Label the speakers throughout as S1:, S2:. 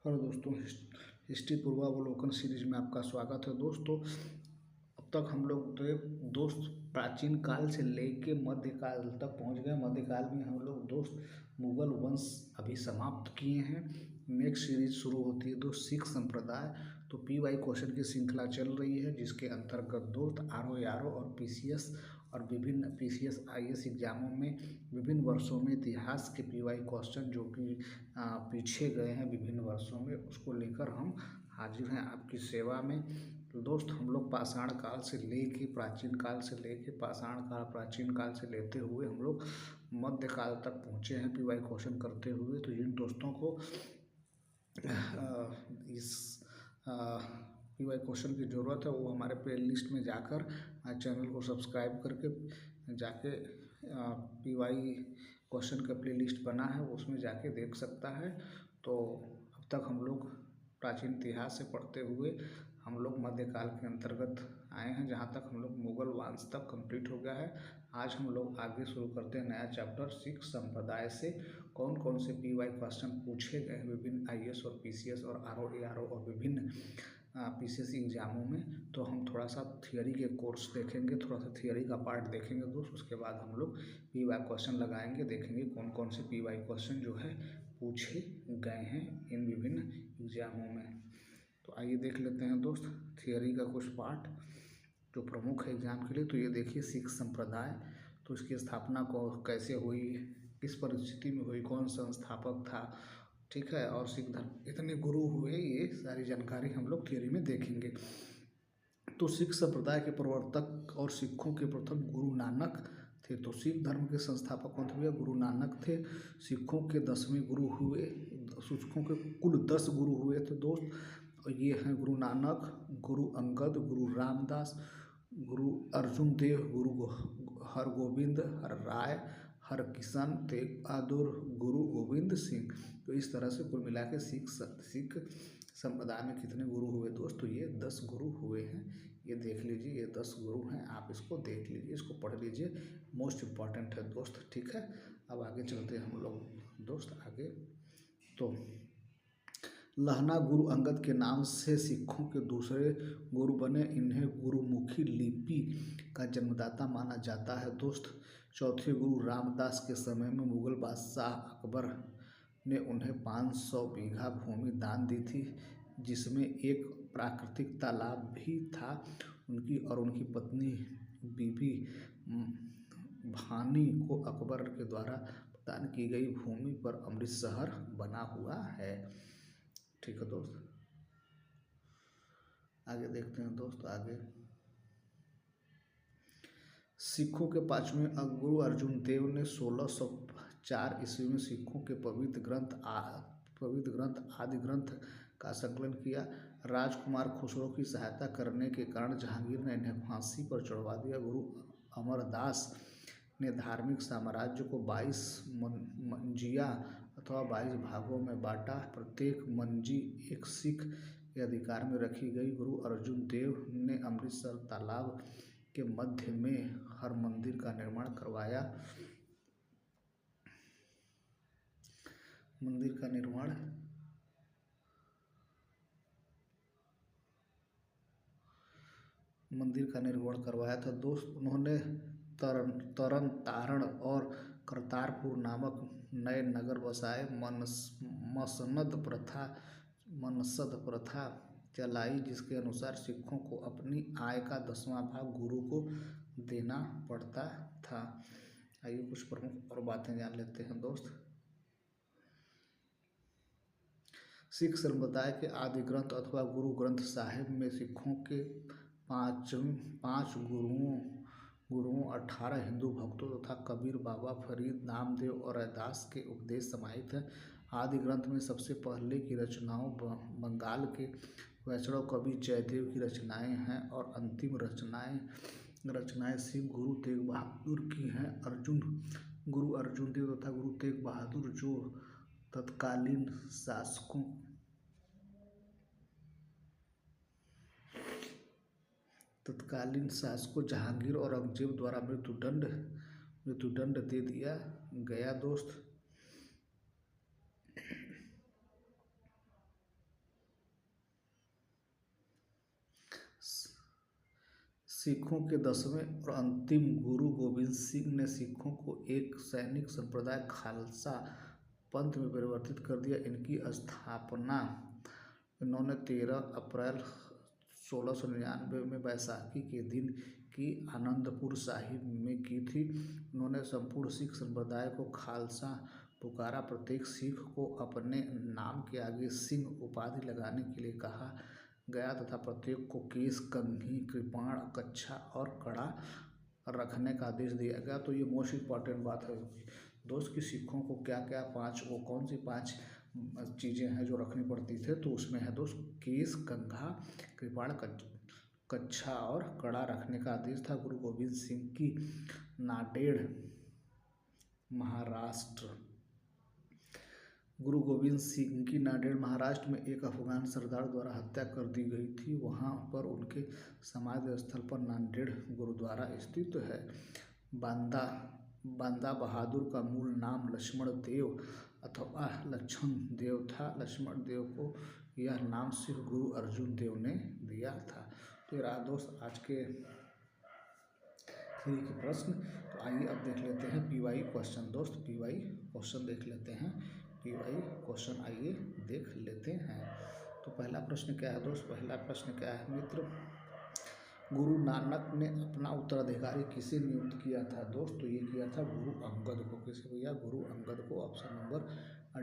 S1: Hello दोस्तों, history पूर्वावलोकन series में आपका स्वागत है। दोस्तों, अब तक हम लोग दोस्त प्राचीन काल से लेके मध्यकाल तक पहुंच गए। मध्यकाल में हम लोग दोस्त मुगल वंश अभी समाप्त किए हैं। नेक्स्ट सीरीज शुरू होती है दोस्त सिख संप्रदाय। तो PY क्वेश्चन की श्रृंखला चल रही है, जिसके अंतर्गत दोस्त RO और PCS और विभिन्न PCS IS एग्जामों में विभिन्न वर्षों में इतिहास के PY क्वेश्चन जो कि पीछे गए हैं विभिन्न वर्षों में, उसको लेकर हम हाजिर हैं आपकी सेवा में। तो दोस्त, हम लोग पाषाण काल से लेके प्राचीन काल से लेके पाषाण काल प्राचीन काल से लेते हुए हम लोग मध्यकाल तक पहुँचे हैं PY क्वेश्चन करते हुए। तो जिन दोस्तों को इस PY क्वेश्चन की ज़रूरत है, वो हमारे प्ले लिस्ट में जाकर चैनल को सब्सक्राइब करके जाके PY क्वेश्चन का प्ले लिस्ट बना है, उसमें जाके देख सकता है। तो अब तक हम लोग प्राचीन इतिहास से पढ़ते हुए हम लोग मध्यकाल के अंतर्गत आए हैं, जहाँ तक हम लोग मुगल वंश तक कंप्लीट हो गया है। आज हम लोग आगे शुरू करते हैं नया चैप्टर सिख संप्रदाय से। कौन कौन से PY क्वेश्चन पूछे गए हैं विभिन्न IS और PCS और RO और विभिन्न PCS एग्जामों में। तो हम थोड़ा सा थियोरी के कोर्स देखेंगे, थोड़ा सा थियोरी का पार्ट देखेंगे दोस्त। उसके बाद हम लोग PY क्वेश्चन लगाएंगे, देखेंगे कौन कौन से PY क्वेश्चन जो है पूछे गए हैं इन विभिन्न एग्जामों में। तो आइए देख लेते हैं दोस्त थियोरी का कुछ पार्ट जो प्रमुख है एग्जाम के लिए। तो ये देखिए सिख संप्रदाय, तो इसकी स्थापना को कैसे हुई, किस परिस्थिति में हुई, कौन संस्थापक था, ठीक है, और सिख धर्म इतने गुरु हुए, ये सारी जानकारी हम लोग थियोरी में देखेंगे। तो सिख संप्रदाय के प्रवर्तक और सिखों के प्रथम गुरु नानक थे। तो सिख धर्म के संस्थापक कौन थे? गुरु नानक थे। सिखों के 10वें गुरु हुए, सिखों के कुल 10 गुरु हुए थे दोस्त। और ये हैं गुरु नानक, गुरु अंगद, गुरु रामदास, गुरु अर्जुन देव, गुरु हरगोविंद, हर राय, हरकिशन, तेग बहादुर, गुरु गोविंद सिंह। तो इस तरह से कुल मिला के सिख संप्रदाय में कितने गुरु हुए दोस्त? तो ये 10 गुरु हुए हैं। ये देख लीजिए, ये 10 गुरु हैं, आप इसको देख लीजिए, इसको पढ़ लीजिए, मोस्ट इम्पॉर्टेंट है दोस्त, ठीक है। अब आगे चलते हैं हम लोग दोस्त आगे। तो लहना गुरु अंगद के नाम से सिखों के दूसरे गुरु बने। इन्हें गुरुमुखी लिपि का जन्मदाता माना जाता है दोस्त। चौथे गुरु रामदास के समय में मुगल बादशाह अकबर ने उन्हें 500 बीघा भूमि दान दी थी, जिसमें एक प्राकृतिक तालाब भी था। उनकी पत्नी बीबी भानी को अकबर के द्वारा प्रदान की गई भूमि पर अमृत शहर बना हुआ है, ठीक है दोस्त। आगे देखते हैं दोस्त आगे। सिखों के 5वें गुरु अर्जुन देव ने 1604 ईस्वी में सिखों के पवित्र ग्रंथ आदि ग्रंथ का संकलन किया। राजकुमार खुसरो की सहायता करने के कारण जहांगीर ने इन्हें फांसी पर चढ़वा दिया। गुरु अमरदास ने धार्मिक साम्राज्य को 22 मंजिया अथवा 22 भागों में बांटा। प्रत्येक मंजी एक सिख के अधिकार में रखी गई। गुरु अर्जुन देव ने अमृतसर तालाब के मध्य में हर मंदिर का निर्माण करवाया। था दोस्त। उन्होंने तरन तारण और करतारपुर नामक नए नगर बसाए। मनसद प्रथा चलाई, जिसके अनुसार सिखों को अपनी आय का 10वां भाग गुरु को देना पड़ता था। आइए कुछ प्रमुख और बातें जान लेते हैं दोस्त। सिख संप्रदाय के आदि ग्रंथ अथवा गुरु ग्रंथ साहिब में सिखों के 5 गुरुओं 18 हिंदू भक्तों तथा कबीर बाबा, फरीद, नामदेव और रैदास के उपदेश समाहित हैं। आदि ग्रंथ में सबसे पहले की रचनाओं बंगाल के वैष्णव कवि जयदेव की रचनाएं हैं और अंतिम रचनाएं सिख गुरु तेग बहादुर की हैं। गुरु अर्जुन देव तथा गुरु तेग बहादुर जो तत्कालीन शासकों जहांगीर और औरंगजेब द्वारा मृत्युदंड दे दिया गया दोस्त। सिखों के 10वें और अंतिम गुरु गोबिंद सिंह ने सिखों को एक सैनिक संप्रदाय खालसा पंथ में परिवर्तित कर दिया। इनकी स्थापना इन्होंने 13 अप्रैल 1699 में बैसाखी के दिन की आनंदपुर साहिब में की थी। उन्होंने संपूर्ण सिख संप्रदाय को खालसा पुकारा। प्रत्येक सिख को अपने नाम के आगे सिंह उपाधि लगाने के लिए कहा गया तथा प्रत्येक को केश, कंघी, कृपाण, कच्छा और कड़ा रखने का आदेश दिया गया। तो ये मोस्ट इम्पॉर्टेंट बात है दोस्त कि सिखों को क्या क्या वो कौन सी 5 चीज़ें हैं जो रखनी पड़ती थे। तो उसमें है दोस्त केश, कंघा, कृपाण, कच्छा और कड़ा रखने का आदेश था। गुरु गोबिंद सिंह की नांदेड़ महाराष्ट्र गुरु गोबिंद सिंह की नांदेड़ महाराष्ट्र में एक अफगान सरदार द्वारा हत्या कर दी गई थी। वहां पर उनके समाधि स्थल पर नांदेड़ गुरुद्वारा स्थित है। बांदा बहादुर का मूल नाम लक्ष्मण देव अथवा लक्ष्मण देव था। लक्ष्मण देव को यह नाम सिर्फ गुरु अर्जुन देव ने दिया था। तो रहा दोस्त आज के थ्योरी के प्रश्न। तो आइए अब देख लेते हैं पीवाई क्वेश्चन। दोस्त पीवाई क्वेश्चन देख लेते हैं। पीवाई क्वेश्चन आइए देख लेते हैं। तो पहला प्रश्न क्या है दोस्त? पहला प्रश्न क्या है मित्र? गुरु नानक ने अपना उत्तराधिकारी किसे नियुक्त किया था दोस्त? तो ये किया था गुरु अंगद को। किसे भैया? गुरु अंगद को। ऑप्शन नंबर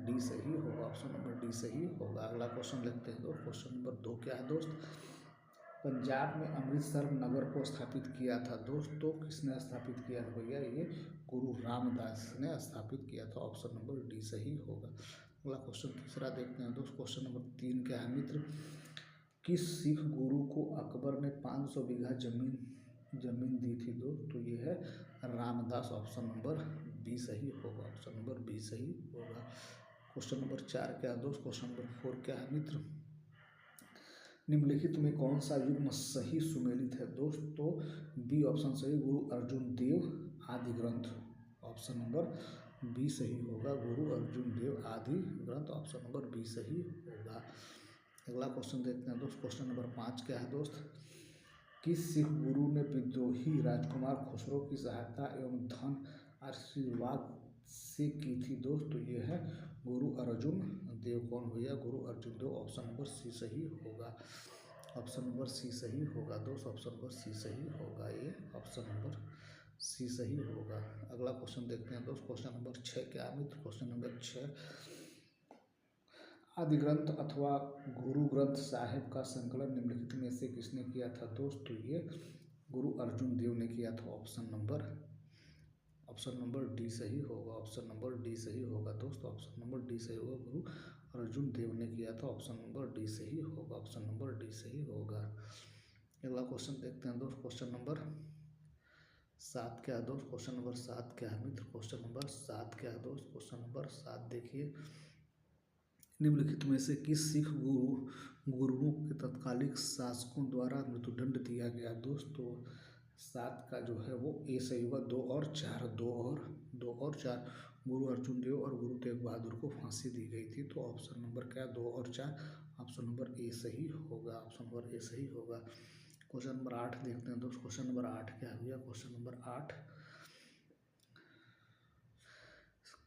S1: डी सही होगा। ऑप्शन नंबर डी सही होगा। अगला क्वेश्चन लिखते हैं दोस्त। क्वेश्चन नंबर 2 क्या है दोस्त? पंजाब में अमृतसर नगर को स्थापित किया था दोस्त। तो किसने स्थापित किया था भैया? ये गुरु रामदास ने स्थापित किया था। ऑप्शन नंबर डी सही होगा। अगला क्वेश्चन तीसरा देखते हैं दोस्त। क्वेश्चन नंबर 3 क्या है मित्र? किस सिख गुरु को अकबर ने 500 बीघा जमीन दी थी दोस्त? तो ये है रामदास। ऑप्शन नंबर बी सही होगा। ऑप्शन नंबर बी सही होगा। क्वेश्चन नंबर 4 क्या है दोस्त? क्वेश्चन नंबर 4 क्या है मित्र? निम्नलिखित में कौन सा युग्म सही सुमेलित है दोस्त? तो बी ऑप्शन सही, गुरु अर्जुन देव आदि ग्रंथ। ऑप्शन नंबर बी सही होगा, गुरु अर्जुन देव आदि ग्रंथ। ऑप्शन नंबर बी सही होगा। अगला क्वेश्चन देखते हैं दोस्त। क्वेश्चन नंबर 5 क्या है दोस्त? किस सिख गुरु ने विद्रोही राजकुमार खुसरो की सहायता एवं धन आशीर्वाद से की थी दोस्त? तो ये है गुरु अर्जुन देव। कौन भैया? गुरु अर्जुन देव। ऑप्शन नंबर सी सही होगा। ऑप्शन नंबर सी सही होगा दोस्त। ऑप्शन नंबर सी सही होगा। ये ऑप्शन नंबर सी सही होगा। अगला क्वेश्चन देखते हैं दोस्त। क्वेश्चन नंबर 6 क्या है मित्र? क्वेश्चन नंबर 6, आदि ग्रंथ अथवा गुरु ग्रंथ साहिब का संकलन निम्नलिखित में से किसने किया था दोस्त? तो ये गुरु अर्जुन देव ने किया था। ऑप्शन नंबर डी सही होगा। ऑप्शन नंबर डी सही होगा दोस्त। ऑप्शन नंबर डी सही होगा, गुरु अर्जुन देव ने किया था। ऑप्शन नंबर डी सही होगा। ऑप्शन नंबर डी सही होगा। अगला क्वेश्चन देखते हैं दोस्त। क्वेश्चन नंबर 7 क्या है दोस्त? क्वेश्चन नंबर 7 क्या है मित्र? क्वेश्चन नंबर 7 क्या है दोस्त? क्वेश्चन नंबर 7 देखिए, निम्नलिखित में से किस सिख गुरुओं के तत्कालिक शासकों द्वारा मृत्युदंड दिया गया दोस्त? तो 7 का जो है वो ए सही होगा। 2 और 4 गुरु अर्जुन देव और गुरु तेग बहादुर को फांसी दी गई थी। तो ऑप्शन नंबर क्या? 2 और 4। ऑप्शन नंबर ए सही होगा। ऑप्शन नंबर ए सही होगा। क्वेश्चन नंबर 8 देखते हैं दोस्त। क्वेश्चन नंबर 8 क्या है भैया? क्वेश्चन नंबर 8,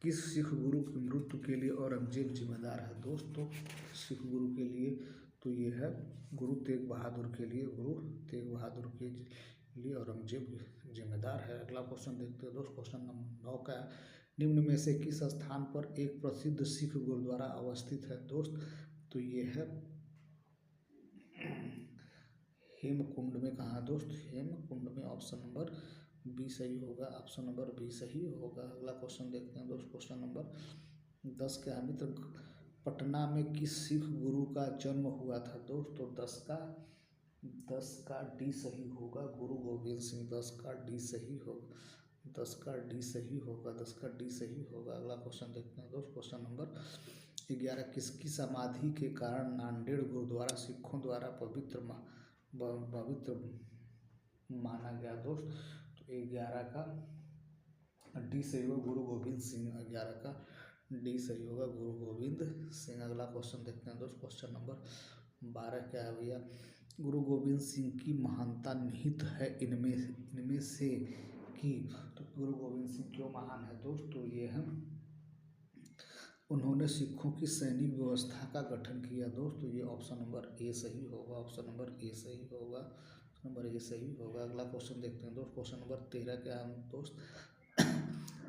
S1: किस सिख गुरु की मृत्यु के लिए औरंगजेब जिम्मेदार है दोस्त? तो सिख गुरु के लिए तो ये है गुरु तेग बहादुर के लिए, गुरु तेग बहादुर के लिए औरंगजेब जिम्मेदार है। अगला क्वेश्चन देखते हैं दोस्त। क्वेश्चन नंबर 9 का है, निम्न में से किस स्थान पर एक प्रसिद्ध सिख गुरुद्वारा अवस्थित है दोस्त? तो ये है हेमकुंड में। कहाँ दोस्त? हेमकुंड में। ऑप्शन नंबर बी सही होगा। ऑप्शन नंबर बी सही होगा। अगला क्वेश्चन देखते हैं दोस्त। क्वेश्चन नंबर 10 क्या है मित्र? पटना में किस सिख गुरु का जन्म हुआ था दोस्त? तो 10 का डी सही होगा, गुरु गोबिंद सिंह। 10 का डी सही होगा। 10 का डी सही होगा। 10 का डी सही होगा। अगला क्वेश्चन देखते हैं दोस्त। क्वेश्चन नंबर 11, किसकी समाधि के कारण नांदेड़ गुरुद्वारा सिखों द्वारा पवित्र माना गया दोस्त? तो 11 का डी सही होगा, गुरु गोविंद सिंह। 11 का डी सही होगा, गुरु गोविंद सिंह। अगला क्वेश्चन देखते हैं दोस्त। क्वेश्चन नंबर 12 क्या है भैया, गुरु गोविंद सिंह की महानता निहित है इनमें इनमें से कि, तो गुरु गोविंद सिंह क्यों महान है दोस्त, तो ये है उन्होंने सिखों की सैनिक व्यवस्था का गठन किया दोस्त, तो ये ऑप्शन नंबर ए सही होगा, ऑप्शन नंबर ए सही होगा, ऑप्शन नंबर ए सही होगा। अगला क्वेश्चन देखते हैं दोस्त, क्वेश्चन नंबर 13 क्या है दोस्त,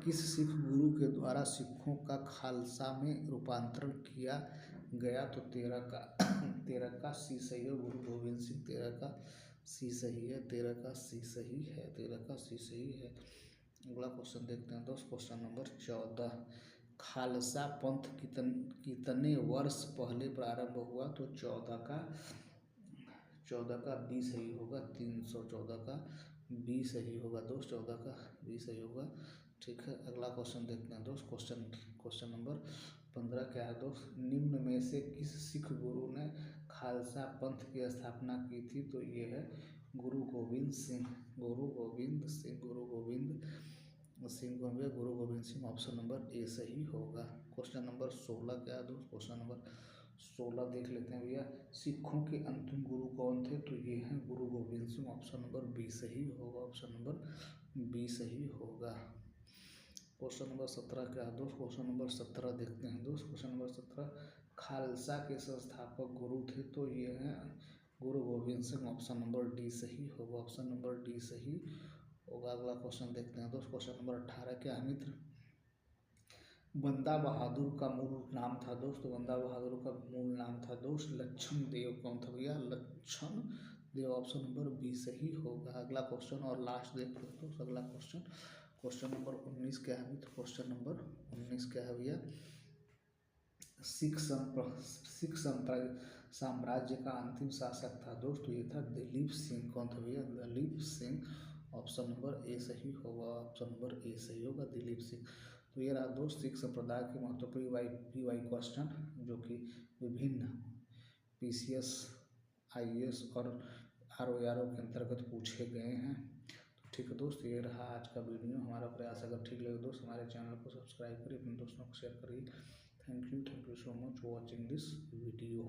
S1: किस सिख गुरु के द्वारा सिखों का खालसा में रूपांतरण किया गया, तो 13 का सी सही है, गुरु गोविंद सिंह, 13 का सी सही है, 13 का सी सही है, 13 का सी सही है। अगला क्वेश्चन देखते हैं दोस्त, क्वेश्चन नंबर 14, खालसा पंथ कितने वर्ष पहले प्रारंभ हुआ, तो 14 का बी सही होगा, 314 का बी सही होगा दोस्त, 14 का बी सही होगा। ठीक है, अगला क्वेश्चन देखते हैं दोस्त, क्वेश्चन नंबर 15 क्या है दोस्त, निम्न में से किस सिख गुरु ने खालसा पंथ की स्थापना की थी, तो ये है गुरु गोविंद सिंह, गुरु गोविंद सिंह, गुरु गोविंद सिंह को हमें गुरु Gobind Singh, option number A सही होगा। क्वेश्चन नंबर 16 क्या है दोस्त, क्वेश्चन नंबर 16 देख लेते हैं भैया, सिखों के अंतिम गुरु कौन थे, तो ये हैं Guru Gobind Singh, option number B सही होगा, ऑप्शन नंबर बी सही होगा। क्वेश्चन नंबर 17 क्या है दोस्त, क्वेश्चन नंबर 17 देखते हैं दोस्त, क्वेश्चन नंबर 17, खालसा के संस्थापक गुरु थे, तो ये हैं Guru Gobind Singh, option number D सही होगा, ऑप्शन नंबर डी सही होगा। अगला क्वेश्चन देखते हैं दोस्त, क्वेश्चन नंबर 18 क्या है मित्र, बंदा बहादुर का मूल नाम था दोस्त, बंदा बहादुर का मूल नाम था दोस्त लक्षण देव, कौन था भैया, लक्षण देव, ऑप्शन नंबर बी सही होगा। अगला क्वेश्चन और लास्ट देख लो दोस्त, अगला क्वेश्चन नंबर 19 क्या है मित्र, क्वेश्चन नंबर 19 क्या है भैया, सिख साम्राज्य का अंतिम शासक था दोस्त, ये था दिलीप सिंह, कौन था भैया, Dilip Singh, option number A सही होगा, ऑप्शन नंबर ए सही होगा, दिलीप सिंह। तो ये रहा दोस्त सिख संप्रदाय के महत्वपूर्ण पीवाई क्वेश्चन, जो कि विभिन्न पीसीएस, आईएएस और आरओआरओ के अंतर्गत पूछे गए हैं। तो ठीक है दोस्त, ये रहा आज का वीडियो, हमारा प्रयास अगर ठीक लगे दोस्त हमारे चैनल को सब्सक्राइब करिए, अपने दोस्तों को शेयर करिए। Thank you so much for watching this video.